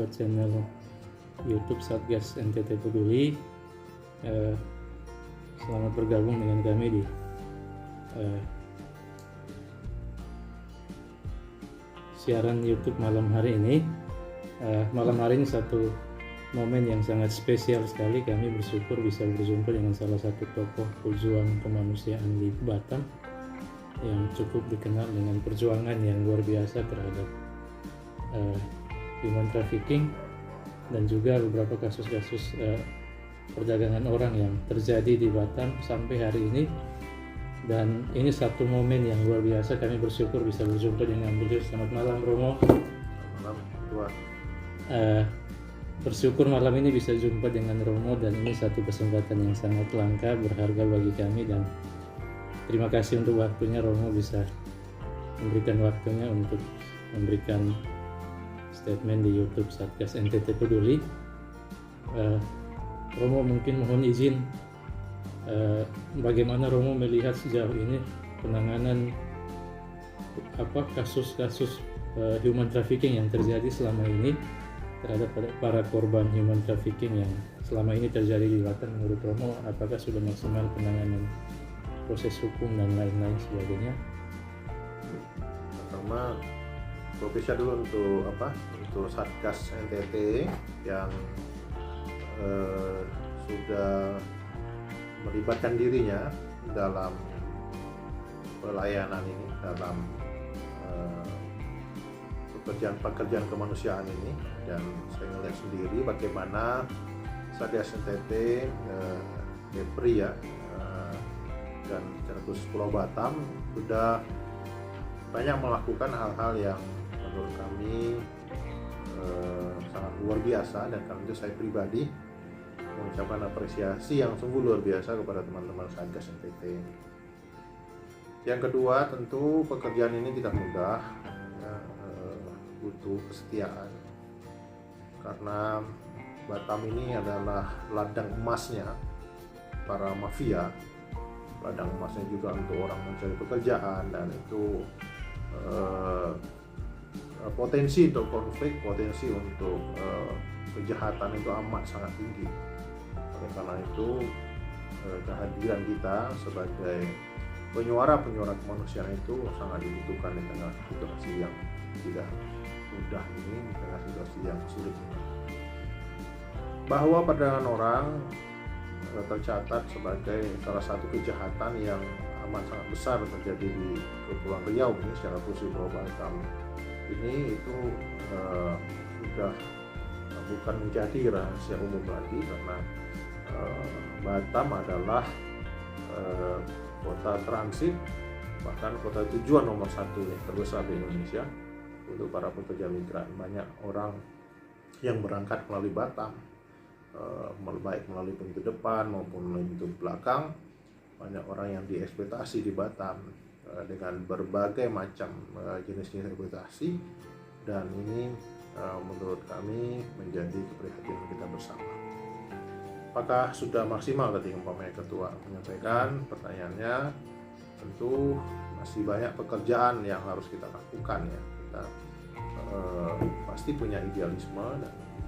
buat channel YouTube Satgas NTT Peduli. Selamat bergabung dengan kami di siaran YouTube malam hari ini. Malam hari ini satu momen yang sangat spesial sekali. Kami bersyukur bisa berjumpa dengan salah satu tokoh pejuang kemanusiaan di Batam yang cukup dikenal dengan perjuangan yang luar biasa terhadap human trafficking dan juga beberapa kasus-kasus perdagangan orang yang terjadi di Batam sampai hari ini. Dan ini satu momen yang luar biasa, kami bersyukur bisa berjumpa dengan beliau. Selamat malam Romo. Selamat malam Tuhan. Bersyukur malam ini bisa jumpa dengan Romo, dan ini satu kesempatan yang sangat langka, berharga bagi kami, dan terima kasih untuk waktunya. Romo bisa memberikan waktunya untuk memberikan statement di YouTube Satgas NTT Peduli. Romo mungkin mohon izin, bagaimana Romo melihat sejauh ini penanganan kasus-kasus human trafficking yang terjadi selama ini terhadap para korban human trafficking yang selama ini terjadi di Batam. Menurut Romo, apakah sudah maksimal penanganan proses hukum dan lain-lain sebagainya? Pertama, profesi dulu untuk Satgas NTT yang sudah melibatkan dirinya dalam pelayanan ini, dalam pekerjaan kemanusiaan ini. Dan saya melihat sendiri bagaimana Satgas NTT, Depri dan khusus Pulau Batam sudah banyak melakukan hal-hal yang menurut kami sangat luar biasa, dan karena itu saya pribadi mengucapkan apresiasi yang sungguh luar biasa kepada teman-teman Satgas NTT. Yang kedua, tentu pekerjaan ini tidak mudah, butuh kesetiaan, karena Batam ini adalah ladang emasnya para mafia, ladang emasnya juga untuk orang mencari pekerjaan, dan itu potensi untuk konflik, potensi untuk kejahatan itu amat sangat tinggi. Oleh karena itu kehadiran kita sebagai penyuara kemanusiaan itu sangat dibutuhkan di tengah situasi yang tidak mudah ini, di tengah situasi yang sulit ini. Bahwa perdagangan orang tercatat sebagai salah satu kejahatan yang amat sangat besar terjadi di Kepulauan Riau ini, secara khusus Pulau Batam ini, itu sudah bukan menjadi rahasia umum lagi, karena Batam adalah kota transit, bahkan kota tujuan nomor 1 yang terbesar di Indonesia untuk para pekerja migran. Banyak orang yang berangkat melalui Batam, baik melalui pintu depan maupun melalui pintu belakang. Banyak orang yang dieksploitasi di Batam dengan berbagai macam jenis-jenis eksploitasi, dan ini menurut kami menjadi keprihatinan kita bersama. Apakah sudah maksimal tadi umpamanya Ketua menyampaikan pertanyaannya? Tentu masih banyak pekerjaan yang harus kita lakukan ya. Kita pasti punya idealisme,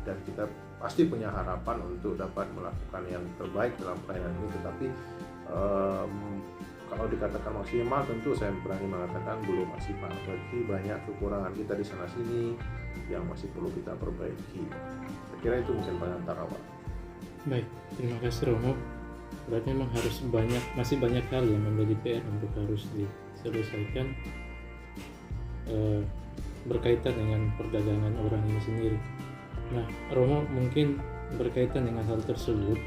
dan kita pasti punya harapan untuk dapat melakukan yang terbaik dalam pelayanan ini. Tetapi kalau dikatakan maksimal, tentu saya berani mengatakan belum maksimal. Berarti banyak kekurangan kita di sana sini yang masih perlu kita perbaiki. Saya kira itu mungkin pengantar awal. Baik, terima kasih Romo. Berarti memang masih banyak hal yang menjadi PR untuk harus diselesaikan berkaitan dengan perdagangan orang ini sendiri. Nah, Romo, mungkin berkaitan dengan hal tersebut,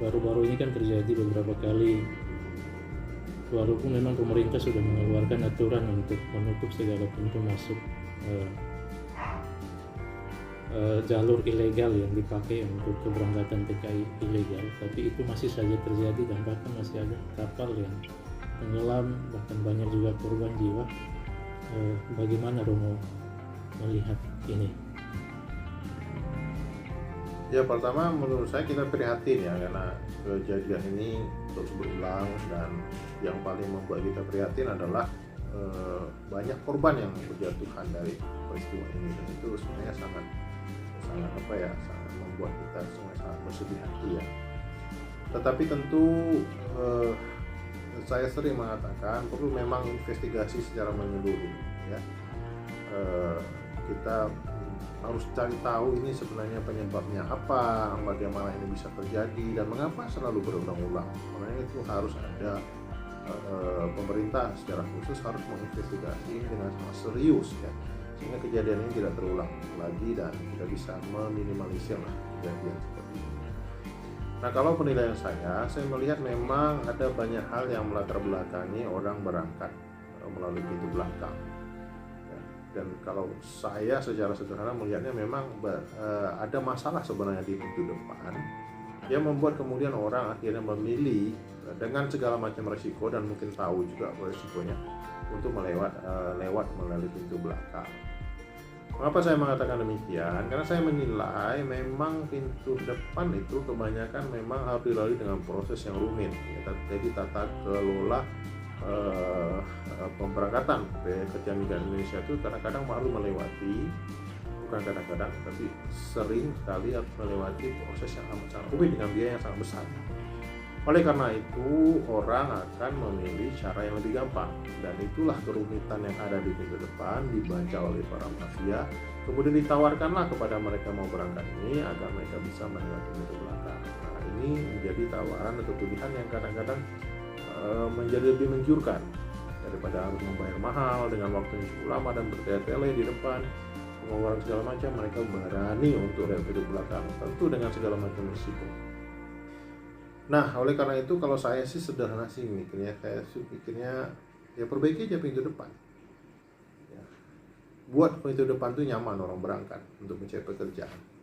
baru-baru ini kan terjadi beberapa kali, walaupun memang pemerintah sudah mengeluarkan aturan untuk menutup segala pintu masuk jalur ilegal yang dipakai untuk keberangkatan TKI ilegal, tapi itu masih saja terjadi, dan bahkan masih ada kapal yang tenggelam, bahkan banyak juga korban jiwa. Bagaimana Romo melihat ini? Ya, pertama menurut saya kita prihatin ya, karena kejadian ini terus berulang, dan yang paling membuat kita prihatin adalah banyak korban yang berjatuhan dari peristiwa ini, dan itu sebenarnya sangat sangat membuat kita sangat bersedih hati ya. Tetapi tentu saya sering mengatakan perlu memang investigasi secara menyeluruh ya. Kita harus cari tahu ini sebenarnya penyebabnya apa, bagaimana ini bisa terjadi, dan mengapa selalu berulang-ulang. Karena itu harus ada pemerintah secara khusus harus menginvestigasi ini dengan sangat serius ya, sehingga kejadian ini tidak terulang lagi dan kita bisa meminimalisir kejadian seperti ini. Nah, kalau penilaian saya melihat memang ada banyak hal yang melatar belakangi orang berangkat melalui pintu belakang. Dan kalau saya secara sederhana melihatnya memang ada masalah sebenarnya di pintu depan yang membuat kemudian orang akhirnya memilih dengan segala macam resiko dan mungkin tahu juga resikonya untuk lewat melalui pintu belakang. Mengapa saya mengatakan demikian? Karena saya menilai memang pintu depan itu kebanyakan memang harus dilalui dengan proses yang rumit ya. Jadi tata kelola pemberangkatan kerja migran Indonesia itu kadang-kadang harus melewati, bukan kadang-kadang tapi sering sekali harus melewati proses yang amat sangat rumit dengan biaya yang sangat besar. Oleh karena itu orang akan memilih cara yang lebih gampang, dan itulah kerumitan yang ada di pintu depan dibaca oleh para mafia, kemudian ditawarkanlah kepada mereka mau berangkat ini agar mereka bisa melewati pintu belakang. Nah, ini menjadi tawaran atau pilihan yang kadang-kadang menjadi lebih mengiurkan daripada harus membayar mahal dengan waktu yang cukup lama dan bertele-tele di depan, pengeluaran segala macam. Mereka berani untuk lewat pintu belakang, tentu dengan segala macam risiko. Nah, oleh karena itu kalau saya sih sederhana sih mikirnya, ya perbaiki aja pintu depan ya. Buat pintu depan tuh nyaman orang berangkat untuk mencari pekerjaan.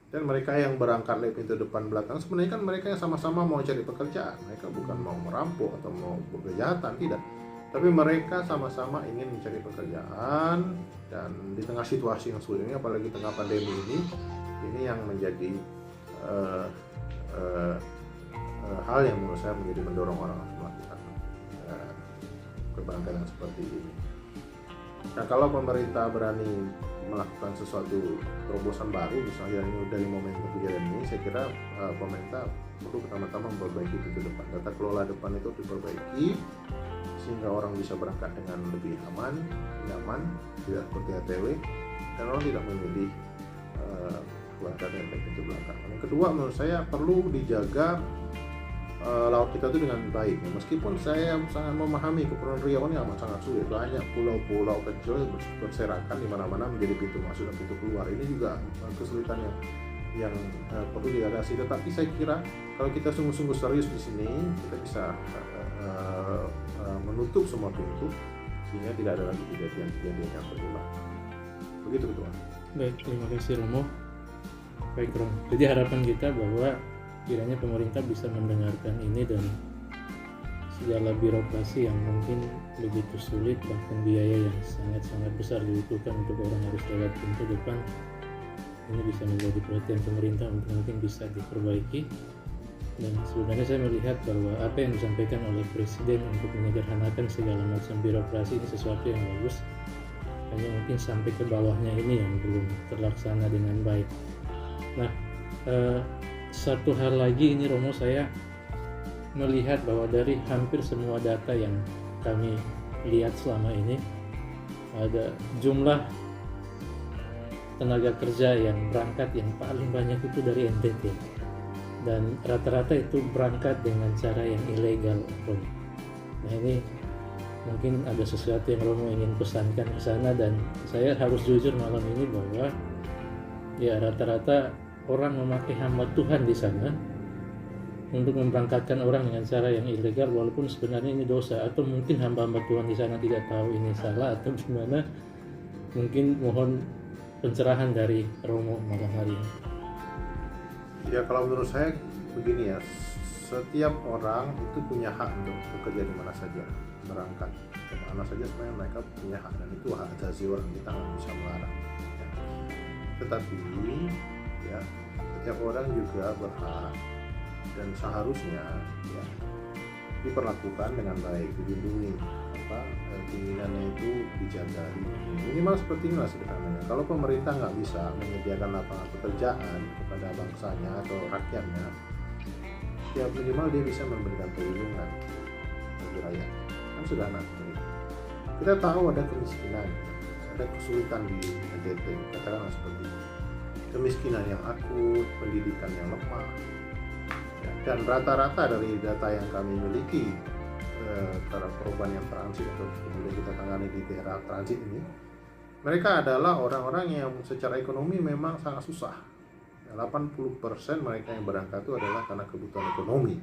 Dan mereka yang berangkat lewat pintu depan belakang sebenarnya kan mereka yang sama-sama mau cari pekerjaan. Mereka bukan mau merampok atau mau berkejahatan, tidak. Tapi mereka sama-sama ingin mencari pekerjaan, dan di tengah situasi yang sulit ini, apalagi tengah pandemi ini yang menjadi hal yang menurut saya menjadi mendorong orang untuk melakukan keberangkatan seperti ini. Nah, kalau pemerintah berani melakukan sesuatu terobosan baru, misalnya dari momentum kejadian ini, saya kira pemerintah perlu pertama-tama memperbaiki pintu depan. Tata kelola depan itu diperbaiki sehingga orang bisa berangkat dengan lebih aman, nyaman, tidak bertele-tele, dan orang tidak memilih berangkat dari pintu belakang. Yang kedua, menurut saya perlu dijaga laut kita itu dengan baik. Meskipun saya sangat memahami Kepulauan Riau ini amat sangat sulit, banyak pulau-pulau kecil berserakan di mana-mana menjadi pintu masuk dan pintu keluar. Ini juga kesulitan yang perlu diatasi. Tetapi saya kira kalau kita sungguh-sungguh serius di sini, kita bisa menutup semua pintu sehingga tidak ada lagi kejadian yang berulang. Begitu Ketua. Baik, terima kasih Romo. Baik Romo. Jadi harapan kita bahwa kiranya pemerintah bisa mendengarkan ini, dan segala birokrasi yang mungkin begitu sulit, bahkan biaya yang sangat-sangat besar dibutuhkan untuk orang harus lewat pintu depan, ini bisa menjadi perhatian pemerintah untuk mungkin bisa diperbaiki. Dan sebenarnya saya melihat bahwa apa yang disampaikan oleh Presiden untuk menyederhanakan segala macam birokrasi ini sesuatu yang bagus, hanya mungkin sampai ke bawahnya ini yang belum terlaksana dengan baik. Nah, satu hal lagi ini Romo, saya melihat bahwa dari hampir semua data yang kami lihat selama ini, ada jumlah tenaga kerja yang berangkat yang paling banyak itu dari NTT, dan rata-rata itu berangkat dengan cara yang ilegal, Romo. Nah, ini mungkin ada sesuatu yang Romo ingin pesankan ke sana, dan saya harus jujur malam ini bahwa ya rata-rata orang memakai hamba Tuhan di sana untuk memberangkatkan orang dengan cara yang ilegal, walaupun sebenarnya ini dosa, atau mungkin hamba-hamba Tuhan di sana tidak tahu ini salah atau gimana. Mungkin mohon pencerahan dari Romo malam hari ini. Ya, kalau menurut saya begini ya, setiap orang itu punya hak untuk bekerja di mana saja, berangkat ke mana saja, sebenarnya mereka punya hak, dan itu hak asasi orang, kita nggak bisa melarang ya. Tetapi ya, setiap orang juga berhak dan seharusnya ya diperlakukan dengan baik, dilindungi keinginannya itu dijaga, minimal seperti inilah sederhananya. Kalau pemerintah nggak bisa menyediakan lapangan pekerjaan kepada bangsanya atau rakyatnya, ya minimal dia bisa memberikan perlindungan bagi rakyat, kan sederhana seperti itu. Kita tahu ada kemiskinan, ada kesulitan di NTT, katakanlah seperti itu. Kemiskinan yang akut, pendidikan yang lemah, ya, dan rata-rata dari data yang kami miliki para korban yang transit atau kemudian kita tangani di daerah transit ini, mereka adalah orang-orang yang secara ekonomi memang sangat susah. 80% mereka yang berangkat itu adalah karena kebutuhan ekonomi,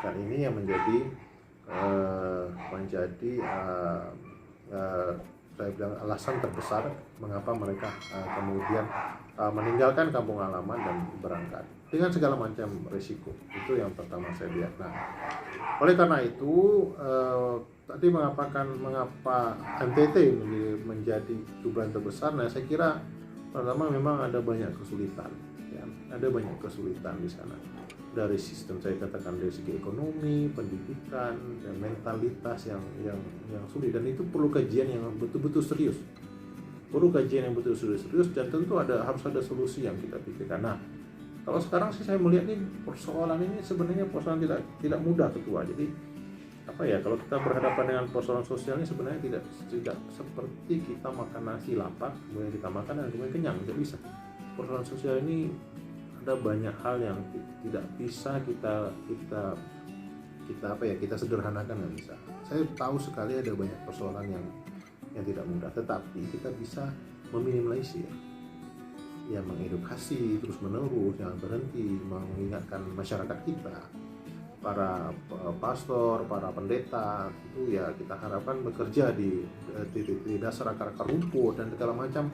dan ini yang menjadi saya bilang alasan terbesar mengapa mereka kemudian meninggalkan kampung halaman dan berangkat dengan segala macam risiko. Itu yang pertama saya lihat. Nah, oleh karena itu tadi mengapa NTT menjadi jumlah terbesar. Nah, saya kira pertama memang ada banyak kesulitan, ya. Ada banyak kesulitan di sana dari sistem, saya katakan dari segi ekonomi, pendidikan, dan mentalitas yang sulit, dan itu perlu kajian yang betul-betul serius. Dan tentu harus ada solusi yang kita pikirkan. Nah, kalau sekarang sih saya melihat nih persoalan ini sebenarnya persoalan tidak mudah, Ketua. Jadi kalau kita berhadapan dengan persoalan sosial ini sebenarnya tidak seperti kita makan nasi lapar kemudian kita makan dan kemudian kenyang, tidak bisa. Persoalan sosial ini ada banyak hal yang tidak bisa kita sederhanakan, nggak bisa. Saya tahu sekali ada banyak persoalan yang tidak mudah, tetapi kita bisa meminimalisir, ya, mengedukasi terus menerus, jangan berhenti, mengingatkan masyarakat kita, para pastor, para pendeta, itu ya kita harapkan bekerja di dasar akar-akar rumput dan segala macam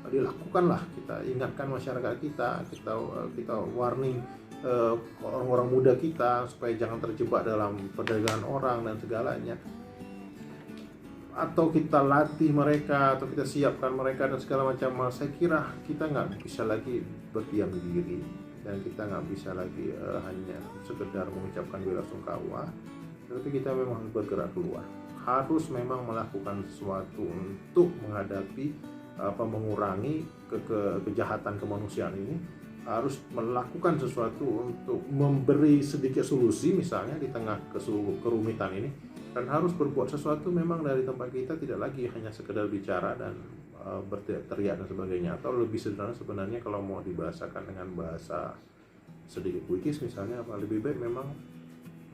dilakukanlah. Kita ingatkan masyarakat kita warning orang-orang muda kita supaya jangan terjebak dalam perdagangan orang dan segalanya, atau kita latih mereka atau kita siapkan mereka dan segala macam. Saya kira kita nggak bisa lagi berdiam diri dan kita nggak bisa lagi hanya sekedar mengucapkan belasungkawa, tapi kita memang harus bergerak keluar, harus memang melakukan sesuatu untuk menghadapi mengurangi kejahatan kemanusiaan ini, harus melakukan sesuatu untuk memberi sedikit solusi misalnya di tengah kerumitan ini, dan harus berbuat sesuatu memang dari tempat kita, tidak lagi hanya sekedar bicara dan berteriak dan sebagainya. Atau lebih sederhana sebenarnya kalau mau dibahasakan dengan bahasa sedikit puitis misalnya, lebih baik memang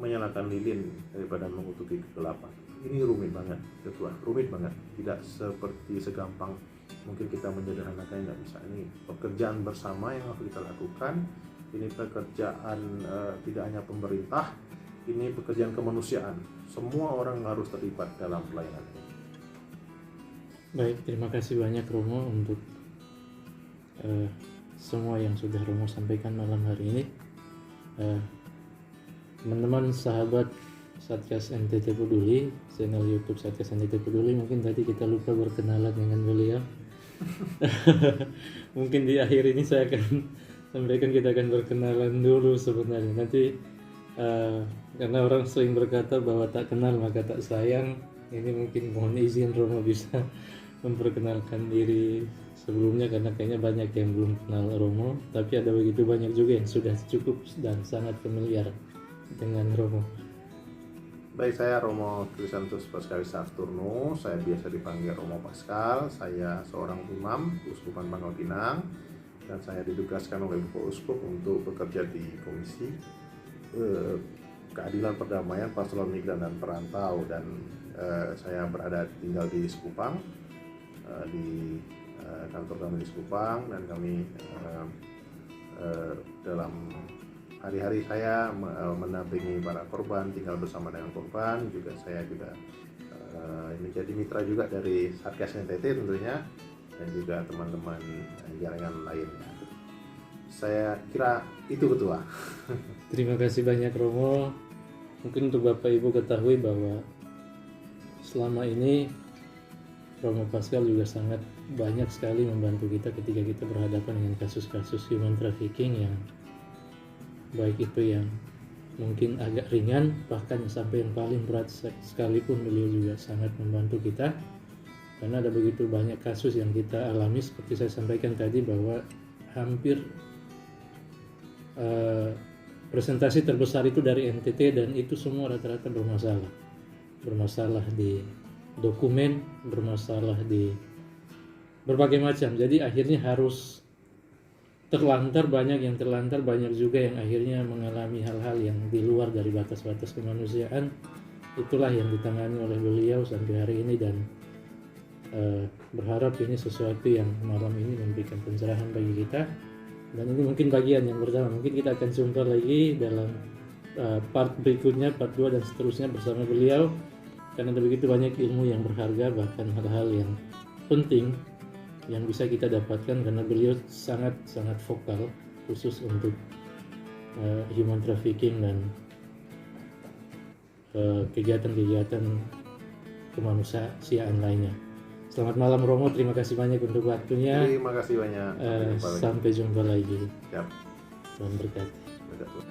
menyalakan lilin daripada mengutuki kegelapan. Ini rumit banget, Ketua, rumit banget, tidak seperti segampang mungkin kita menyederhanakan, nggak bisa. Ini pekerjaan bersama yang harus kita lakukan. Ini pekerjaan tidak hanya pemerintah, ini pekerjaan kemanusiaan. Semua orang harus terlibat dalam pelayanan ini. Baik, terima kasih banyak Romo untuk semua yang sudah Romo sampaikan malam hari ini. Teman-teman sahabat Satgas NTT Peduli, channel YouTube Satgas NTT Peduli, mungkin tadi kita lupa berkenalan dengan beliau. Mungkin di akhir ini saya akan sampaikan, kita akan berkenalan dulu sebenarnya. Nanti karena orang sering berkata bahwa tak kenal maka tak sayang, ini mungkin mohon izin Romo bisa memperkenalkan diri sebelumnya, karena kayaknya banyak yang belum kenal Romo, tapi ada begitu banyak juga yang sudah cukup dan sangat familiar dengan Romo. Baik, saya Romo Krisantus Paskalis Saturno, saya biasa dipanggil Romo Paskal. Saya seorang imam Keuskupan Pangkal Pinang, dan saya ditugaskan oleh Bapak Uskup untuk bekerja di Komisi Keadilan Perdamaian Pastoral Migran dan Perantau, dan saya tinggal di Sekupang, di kantor kami di Sekupang, dan kami dalam hari-hari saya mendampingi para korban, tinggal bersama dengan korban. Juga saya menjadi mitra juga dari Satgas NTT tentunya, dan juga teman-teman jaringan lainnya. Saya kira itu, Ketua. Terima kasih banyak Romo. Mungkin untuk Bapak Ibu ketahui bahwa selama ini Romo Paskal juga sangat banyak sekali membantu kita ketika kita berhadapan dengan kasus-kasus human trafficking, yang baik itu yang mungkin agak ringan, bahkan sampai yang paling berat sekalipun beliau juga sangat membantu kita, karena ada begitu banyak kasus yang kita alami. Seperti saya sampaikan tadi bahwa hampir presentasi terbesar itu dari NTT, dan itu semua rata-rata bermasalah di dokumen, bermasalah di berbagai macam. Jadi akhirnya harus terlantar, banyak yang terlantar, banyak juga yang akhirnya mengalami hal-hal yang di luar dari batas-batas kemanusiaan. Itulah yang ditangani oleh beliau sampai hari ini, dan berharap ini sesuatu yang malam ini memberikan pencerahan bagi kita. Dan ini mungkin bagian yang pertama, mungkin kita akan jumpa lagi dalam part berikutnya, part 2 dan seterusnya bersama beliau, karena ada begitu banyak ilmu yang berharga, bahkan hal-hal yang penting yang bisa kita dapatkan, karena beliau sangat vokal khusus untuk human trafficking dan kegiatan-kegiatan kemanusiaan lainnya. Selamat malam Romo, terima kasih banyak untuk waktunya. Terima kasih banyak. Sampai jumpa lagi. Siap. Tuhan berkati. Betul.